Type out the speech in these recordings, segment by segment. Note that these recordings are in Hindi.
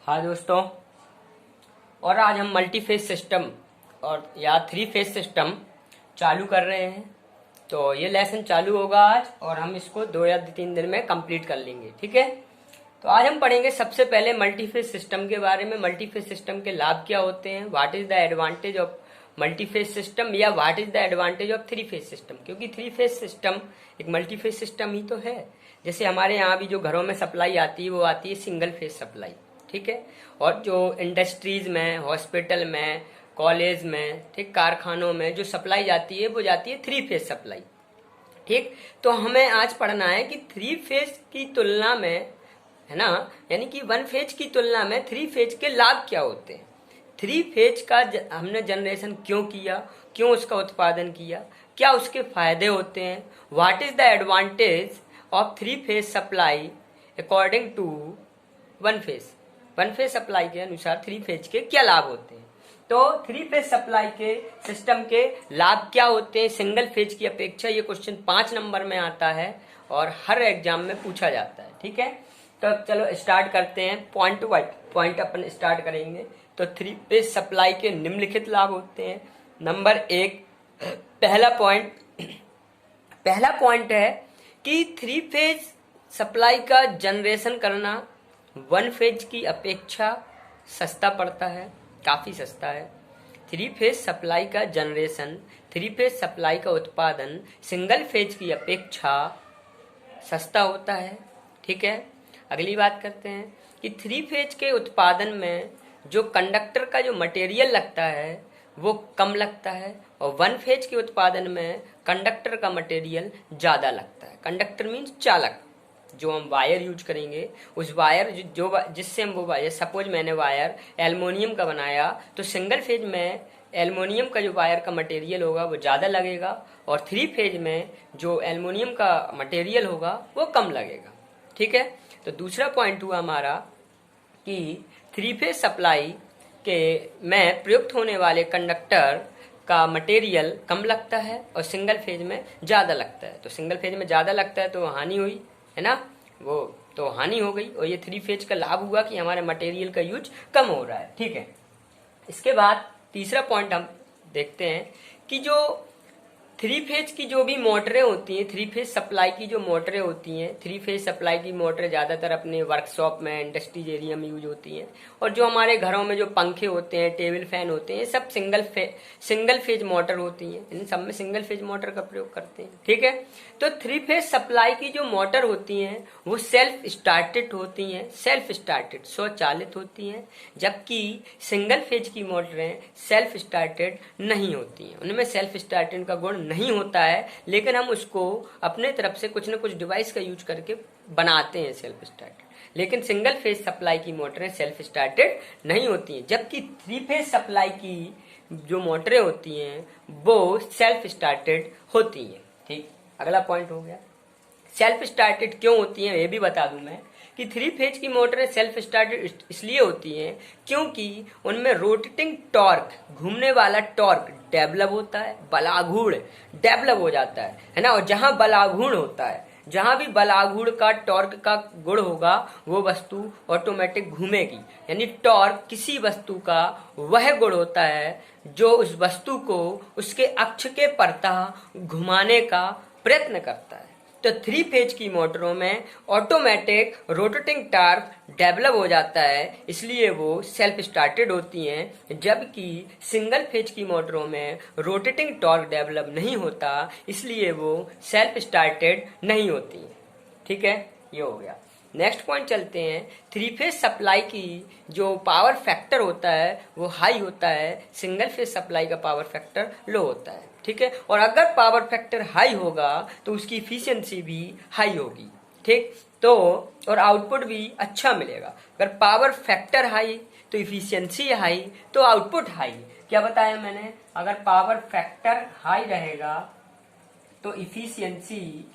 हाँ दोस्तों, और आज हम मल्टी फेज सिस्टम और या थ्री फेज सिस्टम चालू कर रहे हैं। तो ये लेसन चालू होगा आज और हम इसको 2 या 3 दिन में कंप्लीट कर लेंगे। ठीक है, तो आज हम पढ़ेंगे सबसे पहले मल्टी फेज सिस्टम के बारे में। मल्टी फेज सिस्टम के लाभ क्या होते हैं, what is the advantage of multi phase system या what is the advantage of three phase system. क्योंकि थ्री फेज सिस्टम एक मल्टी फेज सिस्टम ही तो है। जैसे हमारे यहाँ भी जो घरों में सप्लाई आती है वो आती है सिंगल फेज सप्लाई। ठीक है, और जो इंडस्ट्रीज में, हॉस्पिटल में, कॉलेज में, ठीक, कारखानों में जो सप्लाई जाती है वो जाती है थ्री फेज सप्लाई। ठीक, तो हमें आज पढ़ना है कि थ्री फेज की तुलना में, है ना, यानी कि वन फेज की तुलना में थ्री फेज के लाभ क्या होते हैं। थ्री फेज का हमने जनरेशन क्यों किया, क्यों उसका उत्पादन किया, क्या उसके फायदे होते हैं, what is the advantage of three phase supply according to one phase. One phase supply के अनुसार थ्री फेज के क्या लाभ होते हैं। तो थ्री फेज सप्लाई के सिस्टम के लाभ क्या होते हैं सिंगल फेज की अपेक्षा। ये क्वेश्चन 5 नंबर में आता है और हर एग्जाम में पूछा जाता है। ठीक है, तो चलो स्टार्ट करते हैं, पॉइंट टू पॉइंट अपन स्टार्ट करेंगे। तो थ्री फेज सप्लाई के निम्नलिखित लाभ होते हैं। नंबर 1, पहला पॉइंट है कि थ्री फेज सप्लाई का जनरेशन करना वन फेज की अपेक्षा सस्ता पड़ता है, काफी सस्ता है। थ्री फेज सप्लाई का जनरेशन, थ्री फेज सप्लाई का उत्पादन सिंगल फेज की अपेक्षा सस्ता होता है। ठीक है, अगली बात करते हैं कि थ्री फेज के उत्पादन में जो कंडक्टर का जो मटेरियल लगता है वो कम लगता है और वन फेज के उत्पादन में कंडक्टर का मटेरियल ज्यादा लगता है। कंडक्टर मीन्स चालक, जो हम वायर यूज करेंगे, उस वायर जिससे हम वो वायर, सपोज मैंने वायर एल्युमिनियम का बनाया तो सिंगल फेज में एल्युमिनियम का जो वायर का मटेरियल होगा वो ज़्यादा लगेगा और थ्री फेज में जो एल्युमिनियम का मटेरियल होगा वो कम लगेगा। ठीक है, तो दूसरा पॉइंट हुआ हमारा कि थ्री फेज सप्लाई के में प्रयुक्त होने वाले कंडक्टर का मटेरियल कम लगता है और सिंगल फेज में ज़्यादा लगता है। तो सिंगल फेज में ज़्यादा लगता है तो हानि हुई, है ना, वो तो हानि हो गई। और ये थ्री फेज का लाभ हुआ कि हमारे मटेरियल का यूज कम हो रहा है। ठीक है, इसके बाद तीसरा पॉइंट हम देखते हैं कि जो थ्री फेज की जो भी मोटरें होती हैं, थ्री फेज सप्लाई की जो मोटरें होती हैं, थ्री फेज सप्लाई की मोटरें ज़्यादातर अपने वर्कशॉप में, इंडस्ट्रीज एरिया में यूज होती हैं। और जो हमारे घरों में जो पंखे होते हैं, टेबल फैन होते हैं, सब सिंगल फेज मोटर होती हैं। इन सब में सिंगल फेज मोटर का प्रयोग करते हैं। ठीक है, तो थ्री फेज सप्लाई की जो मोटर होती हैं वो सेल्फ स्टार्टेड होती हैं, सेल्फ स्टार्टेड, स्वचालित होती हैं, जबकि सिंगल फेज की मोटरें सेल्फ स्टार्टेड नहीं होती हैं। उनमें सेल्फ स्टार्टेड का गुण नहीं होता है, लेकिन हम उसको अपने तरफ से कुछ न कुछ डिवाइस का यूज करके बनाते हैं सेल्फ स्टार्टेड। लेकिन सिंगल फेज सप्लाई की मोटरें सेल्फ स्टार्टेड नहीं होती हैं, जबकि थ्री फेज सप्लाई की जो मोटरें होती हैं वो सेल्फ स्टार्टेड होती हैं। ठीक, अगला पॉइंट हो गया सेल्फ स्टार्टेड क्यों होती हैं, ये भी बता दूं मैं कि थ्री फेज की मोटरें सेल्फ स्टार्टेड इसलिए होती हैं क्योंकि उनमें रोटेटिंग टॉर्क, घूमने वाला टॉर्क डेवलप होता है, बलाघूर्ण डेवलप हो जाता है ना। और जहां बलाघूर्ण होता है, जहां भी बलाघूर्ण का टॉर्क का गुण होगा वो वस्तु ऑटोमेटिक घूमेगी। यानी टॉर्क किसी वस्तु का वह गुण होता है जो उस वस्तु को उसके अक्ष के परतः घुमाने का प्रयत्न करता है। तो थ्री फेज की मोटरों में ऑटोमेटिक रोटेटिंग टॉर्क डेवलप हो जाता है, इसलिए वो सेल्फ स्टार्टेड होती हैं, जबकि सिंगल फेज की मोटरों में रोटेटिंग टॉर्क डेवलप नहीं होता, इसलिए वो सेल्फ स्टार्टेड नहीं होती। ठीक है, ये हो गया। नेक्स्ट पॉइंट चलते हैं, थ्री फेज सप्लाई की जो पावर फैक्टर होता है वो हाई होता है, सिंगल फेज सप्लाई का पावर फैक्टर लो होता है। ठीक है, और अगर पावर फैक्टर हाई होगा तो उसकी इफिशियंसी भी हाई होगी। ठीक, तो और आउटपुट भी अच्छा मिलेगा। अगर पावर फैक्टर हाई तो इफिशियंसी हाई तो आउटपुट हाई। क्या बताया मैंने, अगर पावर फैक्टर हाई रहेगा तो इफिशियंसी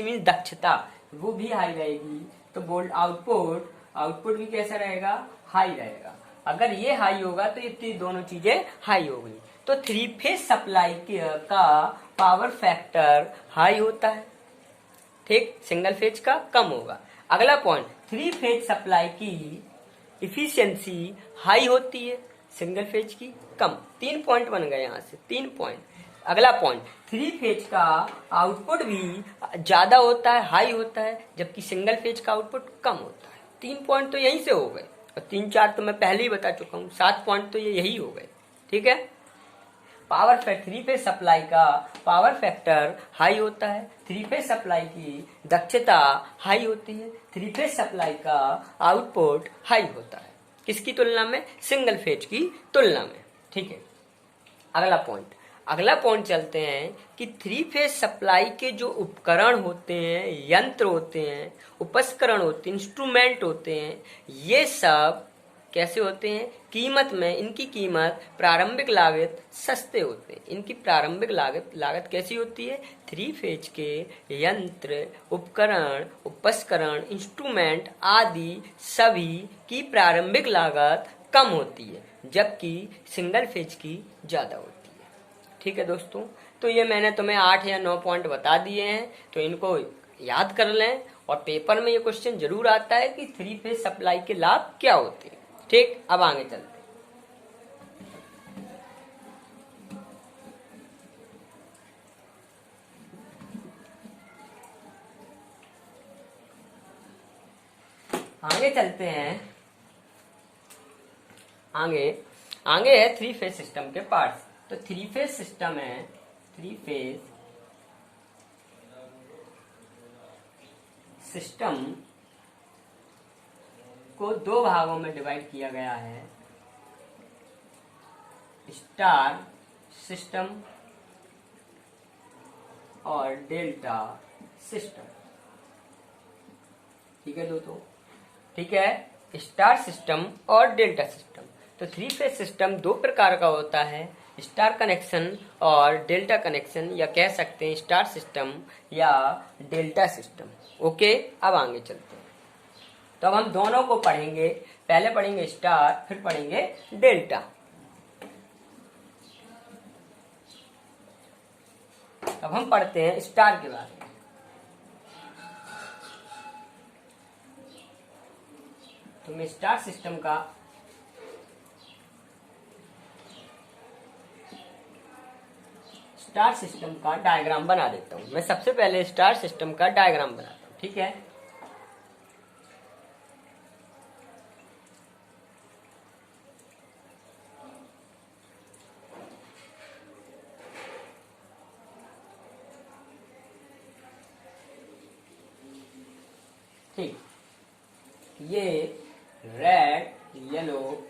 मीन्स दक्षता, वो भी हाई रहेगी। तो बोल्ड आउटपुट भी कैसा रहेगा, हाई रहेगा। अगर ये हाई होगा तो ये दोनों चीजें हाई हो गई। तो थ्री फेज सप्लाई का पावर फैक्टर हाई होता है। ठीक, सिंगल फेज का कम होगा। अगला पॉइंट, थ्री फेज सप्लाई की इफिशियंसी हाई होती है, सिंगल फेज की कम। 3 पॉइंट बन गए यहाँ से, 3 पॉइंट। अगला पॉइंट, थ्री फेज का आउटपुट भी ज्यादा होता है, हाई होता है, जबकि सिंगल फेज का आउटपुट कम होता है। 3 पॉइंट तो यहीं से हो गए, और 3-4 तो मैं पहले ही बता चुका हूँ, 7 पॉइंट तो ये यही हो गए। ठीक है, power factor, three phase supply का पावर फैक्टर हाई होता है, थ्री फेज सप्लाई की दक्षता हाई होती है, थ्री फेज सप्लाई का आउटपुट हाई होता है, किसकी तुलना में? सिंगल फेज की तुलना में। ठीक है, अगला पॉइंट चलते हैं कि थ्री फेज सप्लाई के जो उपकरण होते हैं, यंत्र होते हैं, उपकरण होते हैं, इंस्ट्रूमेंट होते हैं, ये सब कैसे होते हैं? कीमत में इनकी कीमत, प्रारंभिक लागत सस्ते होते हैं। इनकी प्रारंभिक लागत कैसी होती है? थ्री फेज के यंत्र, उपकरण, उपकरण, इंस्ट्रूमेंट आदि सभी की प्रारंभिक लागत कम होती है, जबकि सिंगल फेज की ज्यादा होती है। ठीक है दोस्तों, तो ये मैंने तुम्हें 8 या 9 पॉइंट बता दिए हैं, तो इनको याद कर लें। और पेपर में ये क्वेश्चन जरूर आता है कि थ्री फेज सप्लाई के लाभ क्या होते हैं। ठीक, अब आगे चलते हैं। आगे है थ्री फेज सिस्टम के पार्ट्स। तो थ्री फेज सिस्टम है, थ्री फेज सिस्टम को 2 भागों में डिवाइड किया गया है, स्टार सिस्टम और डेल्टा सिस्टम। ठीक है दोस्तों, ठीक है, स्टार सिस्टम और डेल्टा सिस्टम। तो थ्री फेज सिस्टम 2 प्रकार का होता है, स्टार कनेक्शन और डेल्टा कनेक्शन, या कह सकते हैं स्टार सिस्टम या डेल्टा सिस्टम। ओके, अब आगे चलते हैं। तो अब हम दोनों को पढ़ेंगे, पहले पढ़ेंगे स्टार, फिर पढ़ेंगे डेल्टा। अब हम पढ़ते हैं स्टार के बारे में। तो मैं स्टार सिस्टम का डायग्राम बना देता हूं। मैं सबसे पहले स्टार सिस्टम का डायग्राम बनाता हूं। ठीक है, ठीक, ये रेड, येलो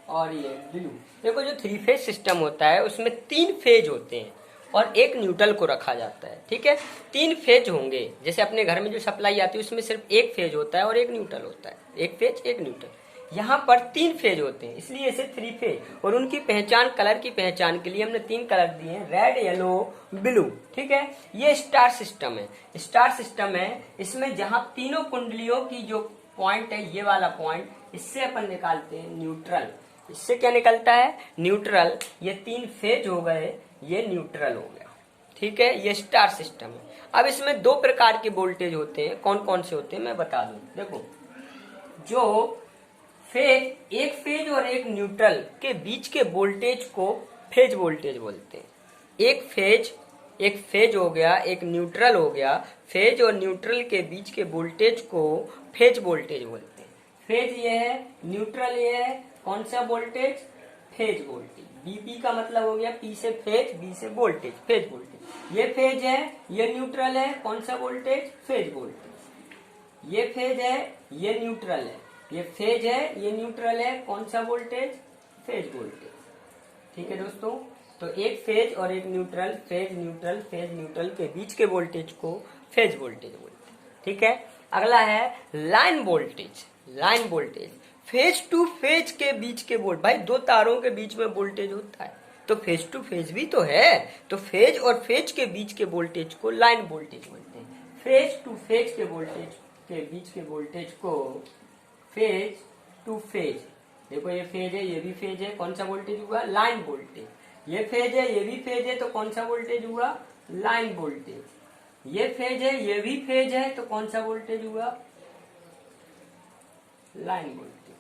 और ये ब्लू। देखो, जो थ्री फेज सिस्टम होता है उसमें 3 फेज होते हैं और एक न्यूट्रल को रखा जाता है। ठीक है, 3 फेज होंगे। जैसे अपने घर में जो सप्लाई आती है उसमें सिर्फ एक फेज होता है और एक न्यूट्रल होता है, एक फेज एक न्यूट्रल। यहाँ पर 3 फेज होते हैं, इसलिए इसे थ्री फेज। और उनकी पहचान, कलर की पहचान के लिए हमने 3 कलर दिए हैं, रेड, येलो, ब्लू। ठीक है, ये स्टार सिस्टम है। स्टार सिस्टम है, इसमें जहां तीनों कुंडलियों की जो पॉइंट है, ये वाला पॉइंट, इससे अपन निकालते हैं न्यूट्रल। इससे क्या निकलता है? न्यूट्रल। ये 3 फेज हो गए, ये न्यूट्रल हो गया। ठीक है, ये स्टार सिस्टम है। अब इसमें 2 प्रकार के वोल्टेज होते हैं। कौन कौन से होते हैं मैं बता दूं। देखो, जो फेज, एक फेज और एक न्यूट्रल के बीच के वोल्टेज को फेज वोल्टेज बोलते हैं। एक फेज हो गया, एक न्यूट्रल हो गया। फेज और न्यूट्रल के बीच के वोल्टेज को फेज वोल्टेज बोलते हैं। फेज ये है, न्यूट्रल ये है। कौन सा वोल्टेज? Phase voltage. बीपी का मतलब हो गया पी से फेज, बी से वोल्टेज, फेज वोल्टेज। ये फेज है, ये न्यूट्रल है। कौन सा वोल्टेज? Phase voltage. ये फेज है, ये न्यूट्रल है। ये फेज है, ये न्यूट्रल है। कौन सा वोल्टेज? Phase voltage. ठीक है दोस्तों, तो एक फेज और एक न्यूट्रल, फेज न्यूट्रल के बीच के वोल्टेज को फेज वोल्टेज बोलते हैं। ठीक है, अगला है line voltage. Line voltage, phase two phase के बीच के वोल्ट। भाई, 2 तारों के बीच में वोल्टेज होता है, तो फेज टू फेज भी तो है। तो फेज और फेज के बीच के वोल्टेज को लाइन वोल्टेज बोलते हैं। फेज टू फेज के वोल्टेज के बीच के वोल्टेज को फेज टू फेज। देखो, ये फेज है, ये भी फेज है। कौन सा वोल्टेज हुआ? Line voltage. ये फेज है, ये भी फेज है, तो कौन सा वोल्टेज हुआ? Line voltage. ये फेज है, ये भी फेज है, तो कौन सा वोल्टेज हुआ? Line voltage.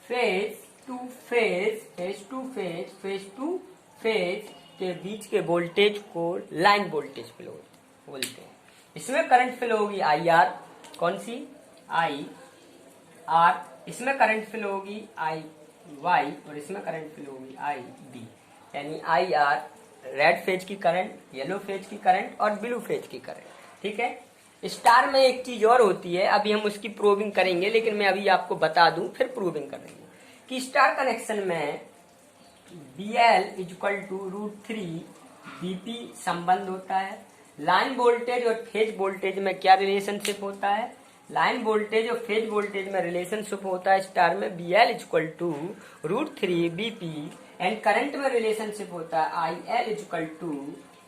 Phase two phase, phase two phase, phase two phase के बीच के वोल्टेज को लाइन वोल्टेज फ्लो बोलते हैं। इसमें करंट फ्लो होगी आई आर, कौन सी? I R. इसमें करंट फ्लो होगी आई वाई, और इसमें करंट फ्लो होगी आई बी। यानी आई आर रेड फेज की करंट, येलो फेज की करंट और ब्लू फेज की करंट। ठीक है। स्टार में एक चीज और होती है, अभी हम उसकी प्रूविंग करेंगे, लेकिन मैं अभी आपको बता दूं, फिर प्रूविंग करेंगे कि स्टार कनेक्शन में BL इक्वल टू √3 BP संबंध होता है। लाइन वोल्टेज और फेज वोल्टेज में क्या रिलेशनशिप होता है? लाइन वोल्टेज और फेज वोल्टेज में रिलेशनशिप होता है स्टार में BL equal to √3 BP, and current में रिलेशनशिप होता है IL equal to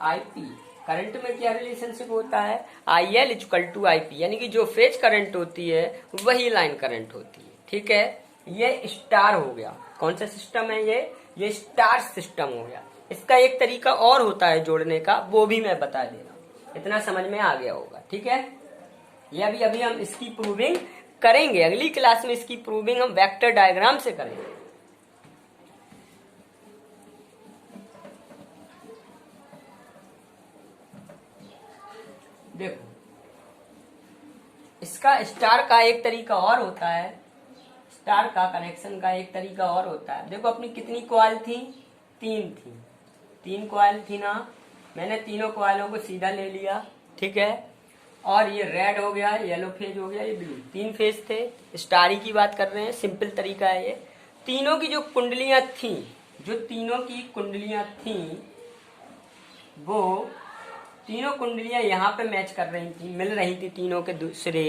IP। Current में क्या रिलेशनशिप होता है? IL इक्वल टू IP, यानी कि जो फेज करंट होती है वही लाइन करंट होती है। ठीक है। ये स्टार हो गया। कौन सा सिस्टम है ये स्टार सिस्टम हो गया। इसका एक तरीका और होता है जोड़ने का, वो भी मैं बता दे रहा हूँ, इतना समझ में आ गया होगा। ठीक है। ये अभी हम इसकी प्रूविंग करेंगे, अगली क्लास में इसकी प्रूविंग हम वेक्टर डायग्राम से करेंगे। देखो, इसका स्टार का एक तरीका और होता है, स्टार का कनेक्शन का एक तरीका और होता है। देखो, अपनी कितनी कॉइल थी? 3 थी। 3 कॉइल थी ना, मैंने तीनों कॉइलों को सीधा ले लिया। ठीक है। और ये रेड हो गया, येलो फेज हो गया, ये ब्लू। 3 फेज थे, स्टार ही की बात कर रहे हैं, सिंपल तरीका है ये। तीनों की जो कुंडलियां थी, जो तीनों की कुंडलियां थी, वो तीनों कुंडलियां यहाँ पे मैच कर रही थी, मिल रही थी तीनों के दूसरे।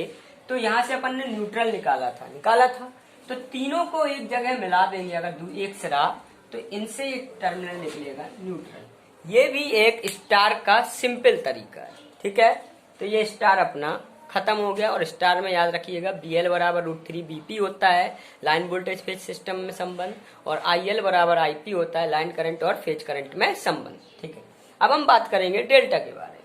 तो यहाँ से अपन ने न्यूट्रल निकाला था। तो तीनों को एक जगह मिला देंगे अगर एक सिरा, तो इनसे एक टर्मिनल निकलेगा न्यूट्रल। ये भी एक स्टार का सिंपल तरीका है। ठीक है। तो ये स्टार अपना खत्म हो गया। और स्टार में याद रखिएगा BL बराबर √3 BP होता है, लाइन वोल्टेज फेज सिस्टम में संबंध, और IL बराबर IP होता है, लाइन करंट और फेज करंट में संबंध। ठीक है। अब हम बात करेंगे डेल्टा के बारे में।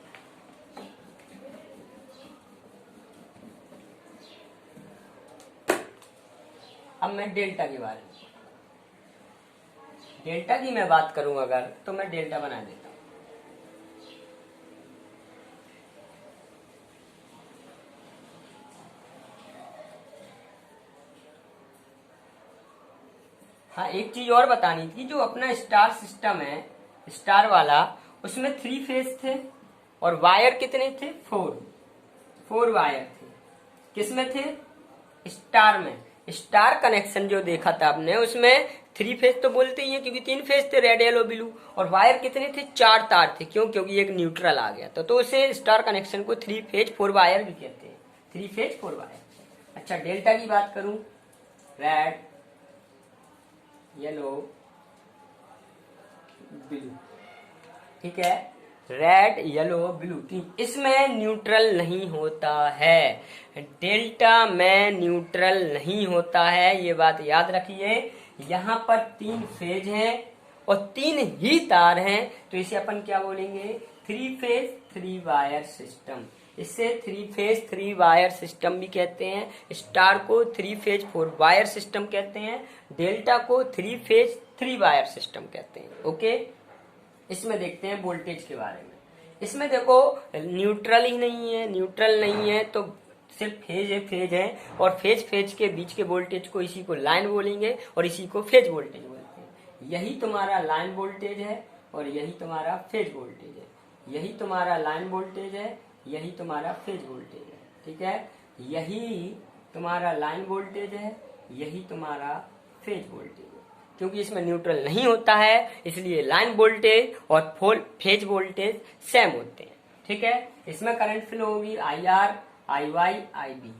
अब मैं डेल्टा के बारे में, डेल्टा की मैं बात करूं अगर, तो मैं डेल्टा बना देता हूं। हाँ, एक चीज और बतानी थी, जो अपना स्टार सिस्टम है, स्टार वाला, उसमें 3 फेज थे और वायर कितने थे? 4 वायर थे। किसमें थे? स्टार में। स्टार कनेक्शन जो देखा था आपने, उसमें 3 फेज तो बोलते ही है, क्योंकि 3 फेज थे, रेड येलो ब्लू। और वायर कितने थे? 4 तार थे। क्यों? क्योंकि एक न्यूट्रल आ गया तो उसे स्टार कनेक्शन को 3 फेज 4 वायर भी कहते हैं। 3 फेज 4 वायर। अच्छा, डेल्टा की बात करूं, रेड येलो ब्लू। ठीक है। रेड येलो ब्लू, इसमें न्यूट्रल नहीं होता है। डेल्टा में न्यूट्रल नहीं होता है, ये बात याद रखिए। यहाँ पर 3 फेज हैं और 3 ही तार हैं, तो इसे अपन क्या बोलेंगे? 3 फेज 3 वायर सिस्टम। इसे 3 फेज 3 वायर सिस्टम भी कहते हैं। स्टार को 3 फेज 4 वायर सिस्टम कहते हैं। डेल्टा को 3 फेज 3 वायर सिस्टम कहते हैं। ओके। इसमें देखते हैं वोल्टेज के बारे में। इसमें देखो, न्यूट्रल ही नहीं है, न्यूट्रल नहीं है तो सिर्फ फेज है, और फेज के बीच के वोल्टेज को, इसी को लाइन बोलेंगे और इसी को फेज वोल्टेज बोलते हैं। यही तुम्हारा लाइन वोल्टेज है और यही तुम्हारा फेज वोल्टेज है। यही तुम्हारा लाइन वोल्टेज है, यही तुम्हारा फेज वोल्टेज है। ठीक है। यही तुम्हारा लाइन वोल्टेज है, यही तुम्हारा फेज वोल्टेज है। क्योंकि इसमें न्यूट्रल नहीं होता है, इसलिए लाइन वोल्टेज और फेज वोल्टेज सेम होते हैं। ठीक है। इसमें करंट फ्लो होगी IR, IY, IB।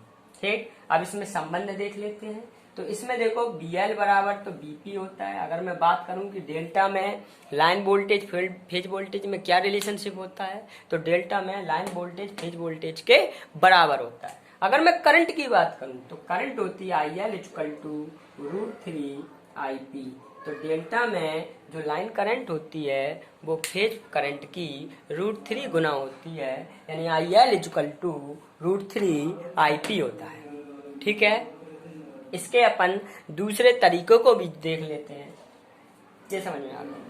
ठीक। अब इसमें संबंध देख लेते हैं। तो इसमें देखो, BL बराबर तो BP होता है। अगर मैं बात करूं कि डेल्टा में लाइन वोल्टेज फेज वोल्टेज में क्या रिलेशनशिप होता है, तो डेल्टा में लाइन वोल्टेज फेज वोल्टेज के बराबर होता है। अगर मैं करंट की बात करूं, तो करंट होती है IL इक्वल टू √3 IP। तो डेल्टा में जो लाइन करंट होती है वो फेज करंट की √3 गुना होती है, यानी IL = √3 IP होता है। ठीक है, इसके अपन दूसरे तरीकों को भी देख लेते हैं, ये समझ में आ गया।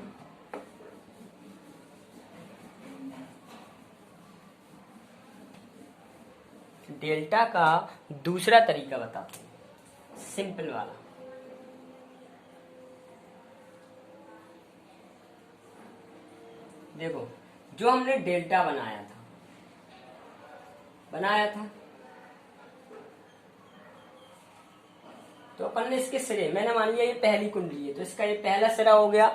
डेल्टा का दूसरा तरीका बताते हैं, सिंपल वाला। देखो, जो हमने डेल्टा बनाया था तो अपन ने इसके सिरे, मैंने मान लिया ये पहली कुंडली है तो इसका ये पहला सिरा हो गया,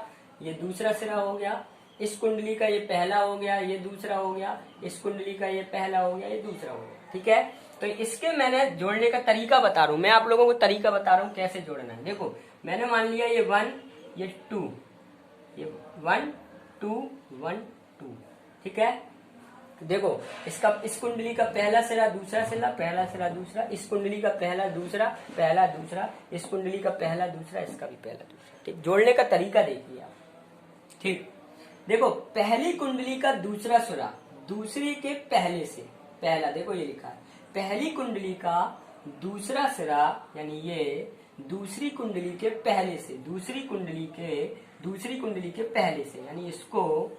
ये दूसरा सिरा हो गया, इस कुंडली का ये पहला हो गया, ये दूसरा हो गया, इस कुंडली का ये पहला हो गया, ये दूसरा हो गया। ठीक है, तो इसके मैंने जोड़ने का तरीका बता रहा हूं, मैं आप लोगों को तरीका बता रहा हूं कैसे जोड़ना है। देखो, मैंने मान लिया ये 1, ये 2, ये 1 2 1 2। ठीक है, देखो इसका, इस कुंडली का पहला सिरा, दूसरा सिरा, पहला सिरा, दूसरा, इस कुंडली का पहला दूसरा, पहला दूसरा, इस कुंडली का पहला दूसरा, इसका भी पहला दूसरा। ठीक, जोड़ने का तरीका देखिए आप। ठीक, देखो पहली कुंडली का दूसरा सिरा दूसरी के पहले से, पहला, देखो ये लिखा है, पहली कुंडली का दूसरा सिरा यानी ये दूसरी कुंडली के पहले से, दूसरी कुंडली के पहले से, यानी इसको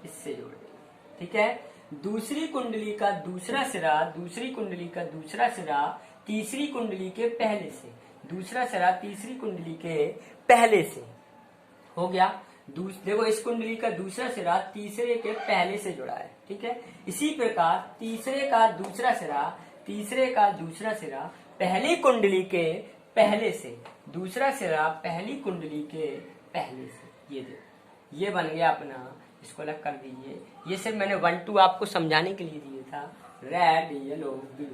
इससे जोड़ देंगे। ठीक है, दूसरी कुंडली का दूसरा सिरा, दूसरी कुंडली का दूसरा सिरा तीसरी कुंडली के पहले से, दूसरा सिरा तीसरी कुंडली के पहले से हो गया। देखो इस कुंडली का दूसरा सिरा तीसरे के पहले से जुड़ा है। ठीक है, इसी प्रकार तीसरे का दूसरा सिरा पहली कुंडली के पहले से, दूसरा सिरा पहली कुंडली के पहले से। ये देखो, ये बन गया अपना, इसको अलग कर दीजिए। ये सिर्फ मैंने 1 2 आपको समझाने के लिए दिया था, रेड येलो ब्लू।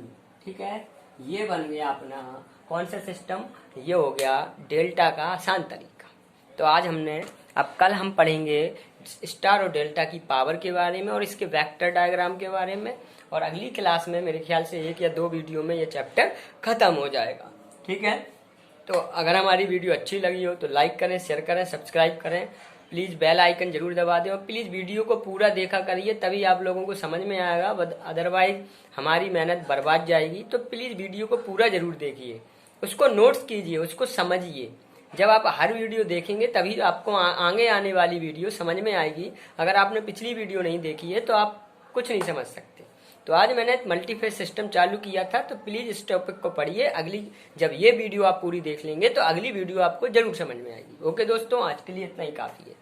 ठीक है, ये बन गया अपना कौन सा सिस्टम, ये हो गया डेल्टा का आसान तरीका। तो आज हमने, अब कल हम पढ़ेंगे स्टार और डेल्टा की पावर के बारे में और इसके वेक्टर डायग्राम के बारे में, और अगली क्लास में मेरे ख्याल से 1 या 2 वीडियो में ये चैप्टर खत्म हो जाएगा। ठीक है, तो अगर हमारी वीडियो अच्छी लगी हो तो लाइक करें, शेयर करें, सब्सक्राइब करें, प्लीज़ बेल आइकन जरूर दबा दें, और प्लीज़ वीडियो को पूरा देखा करिए, तभी आप लोगों को समझ में आएगा, अदरवाइज हमारी मेहनत बर्बाद जाएगी। तो प्लीज़ वीडियो को पूरा जरूर देखिए, उसको नोट्स कीजिए, उसको समझिए। जब आप हर वीडियो देखेंगे तभी आपको आगे आने वाली वीडियो समझ में आएगी। अगर आपने पिछली वीडियो नहीं देखी है तो आप कुछ नहीं समझ सकते। तो आज मैंने मल्टीफेज सिस्टम चालू किया था, तो प्लीज इस टॉपिक को पढ़िए। अगली, जब ये वीडियो आप पूरी देख लेंगे तो अगली वीडियो आपको जरूर समझ में आएगी। ओके दोस्तों, आज के लिए इतना ही काफी है।